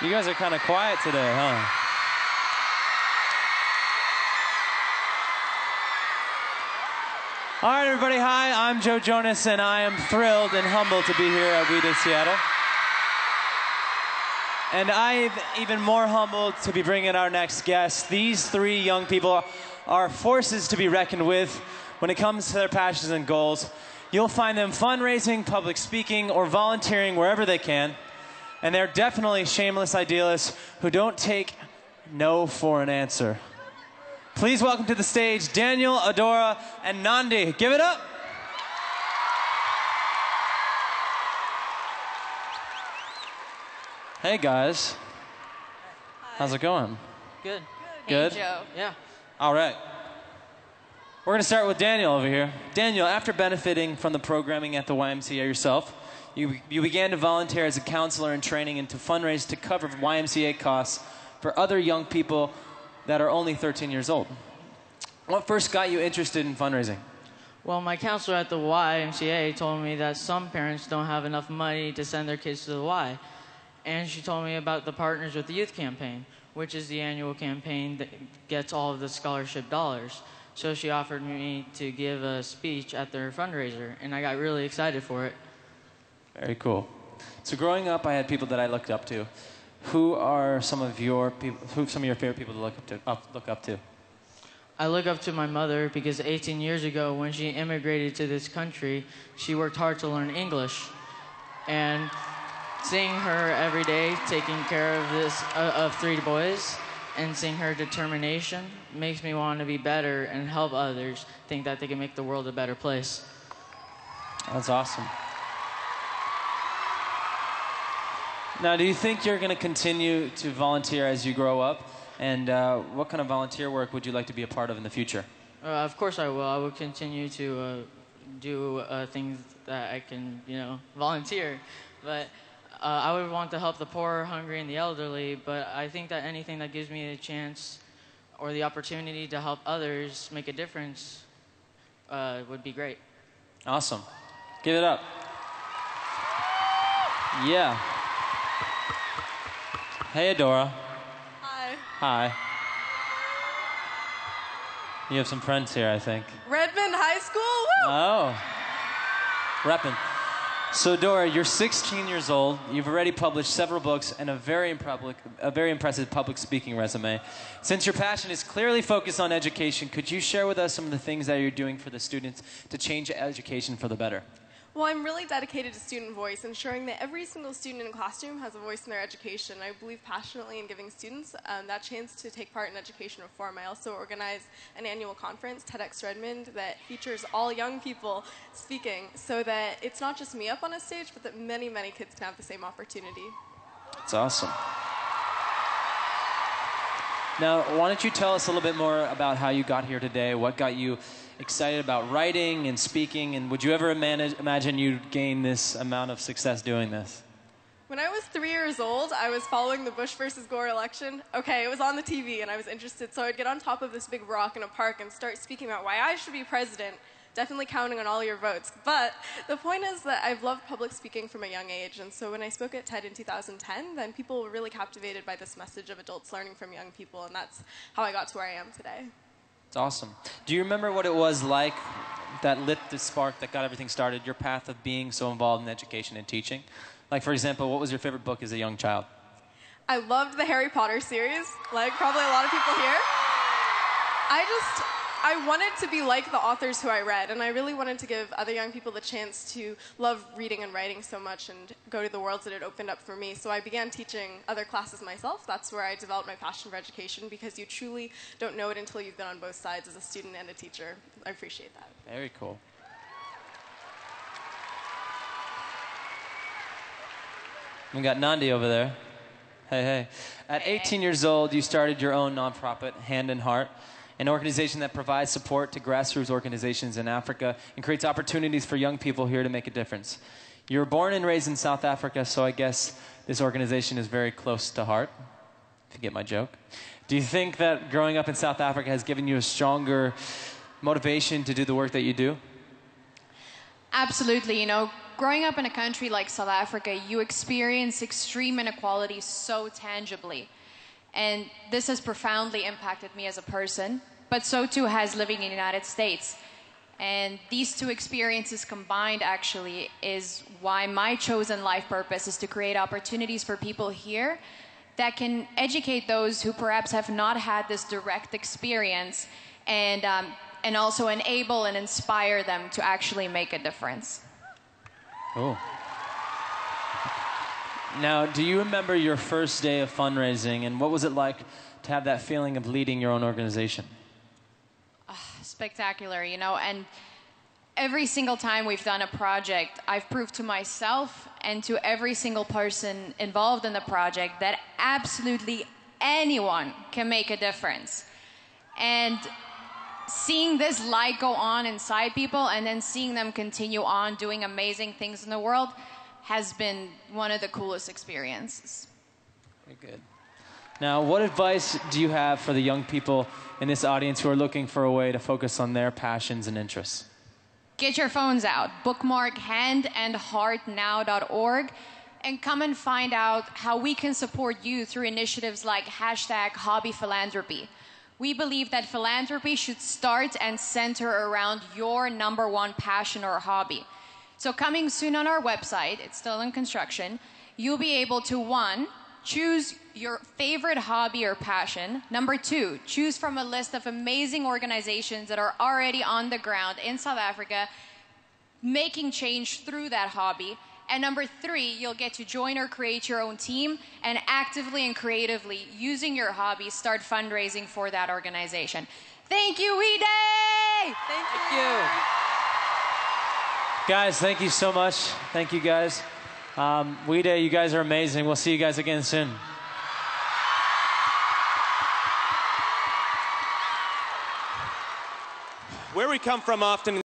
You guys are kind of quiet today, huh? All right, everybody, hi, I'm Jonas, and I am thrilled and humbled to be here at We Did Seattle. And I'm even more humbled to be bringing our next guest. These three young people are forces to be reckoned with when it comes to their passions and goals. You'll find them fundraising, public speaking, or volunteering wherever they can. And they're definitely shameless idealists who don't take no for an answer. Please welcome to the stage Daniel, Adora, and Nandi. Give it up. Hey, guys. Hi. How's it going? Good. Good? Hey, Joe. Yeah. All right. We're going to start with Daniel over here. Daniel, after benefiting from the programming at the YMCA yourself, you began to volunteer as a counselor in training and to fundraise to cover YMCA costs for other young people that are only 13 years old. What first got you interested in fundraising? Well, my counselor at the YMCA told me that some parents don't have enough money to send their kids to the Y. And she told me about the Partners with the Youth campaign, which is the annual campaign that gets all of the scholarship dollars. So she offered me to give a speech at their fundraiser, and I got really excited for it. Very cool. So growing up, I had people that I looked up to. Who are some of your favorite people to look up to? I look up to my mother because 18 years ago, when she immigrated to this country, she worked hard to learn English. And seeing her every day taking care of three boys and seeing her determination makes me want to be better and help others think that they can make the world a better place. That's awesome. Now, do you think you're going to continue to volunteer as you grow up? And what kind of volunteer work would you like to be a part of in the future? Of course I will. I will continue to do things that I can, volunteer. But I would want to help the poor, hungry, and the elderly. But I think that anything that gives me a chance or the opportunity to help others make a difference would be great. Awesome. Give it up. Yeah. Hey, Adora. Hi. Hi. You have some friends here, I think. Redmond High School? Woo! Oh. Reppin'. So, Dora, you're 16 years old. You've already published several books and a very impressive public speaking resume. Since your passion is clearly focused on education, could you share with us some of the things that you're doing for the students to change education for the better? Well, I'm really dedicated to student voice, ensuring that every single student in a classroom has a voice in their education. I believe passionately in giving students that chance to take part in education reform. I also organize an annual conference, TEDx Redmond, that features all young people speaking so that it's not just me up on a stage, but that many, many kids can have the same opportunity. That's awesome. Now, why don't you tell us a little bit more about how you got here today, what got you excited about writing and speaking, and would you ever imagine you'd gain this amount of success doing this? When I was 3 years old, I was following the Bush versus Gore election. Okay, it was on the TV, and I was interested, so I'd get on top of this big rock in a park and start speaking about why I should be president, definitely counting on all your votes. But the point is that I've loved public speaking from a young age, and so when I spoke at TED in 2010, then people were really captivated by this message of adults learning from young people, and that's how I got to where I am today. It's awesome. Do you remember what it was like that lit the spark that got everything started, your path of being so involved in education and teaching? Like, for example, what was your favorite book as a young child? I loved the Harry Potter series, like probably a lot of people here. I wanted to be like the authors who I read, and I really wanted to give other young people the chance to love reading and writing so much and go to the worlds that it opened up for me. So I began teaching other classes myself. That's where I developed my passion for education, because you truly don't know it until you've been on both sides as a student and a teacher. I appreciate that. Very cool. We got Nandi over there. Hey, hey. At 18 years old, you started your own nonprofit, Hand in Heart, an organization that provides support to grassroots organizations in Africa and creates opportunities for young people here to make a difference. You were born and raised in South Africa, so I guess this organization is very close to heart, if you get my joke. Do you think that growing up in South Africa has given you a stronger motivation to do the work that you do? Absolutely. growing up in a country like South Africa, you experience extreme inequality so tangibly. And this has profoundly impacted me as a person, but so too has living in the United States. And these two experiences combined actually is why my chosen life purpose is to create opportunities for people here that can educate those who perhaps have not had this direct experience, and also enable and inspire them to actually make a difference. Cool. Now, do you remember your first day of fundraising, and what was it like to have that feeling of leading your own organization? Spectacular, you know, and every single time we've done a project, I've proved to myself and to every single person involved in the project that absolutely anyone can make a difference. And seeing this light go on inside people and then seeing them continue on doing amazing things in the world has been one of the coolest experiences. Very good. Now, what advice do you have for the young people in this audience who are looking for a way to focus on their passions and interests? Get your phones out, bookmark handandheartnow.org, and come and find out how we can support you through initiatives like #HobbyPhilanthropy. We believe that philanthropy should start and center around your #1 passion or hobby. So coming soon on our website, it's still in construction, you'll be able to, 1, choose your favorite hobby or passion. 2, choose from a list of amazing organizations that are already on the ground in South Africa, making change through that hobby. And 3, you'll get to join or create your own team and actively and creatively, using your hobby, start fundraising for that organization. Thank you, We Day! Thank you. Guys, thank you so much. Thank you, guys. We Day, you guys are amazing. We'll see you guys again soon. Where we come from often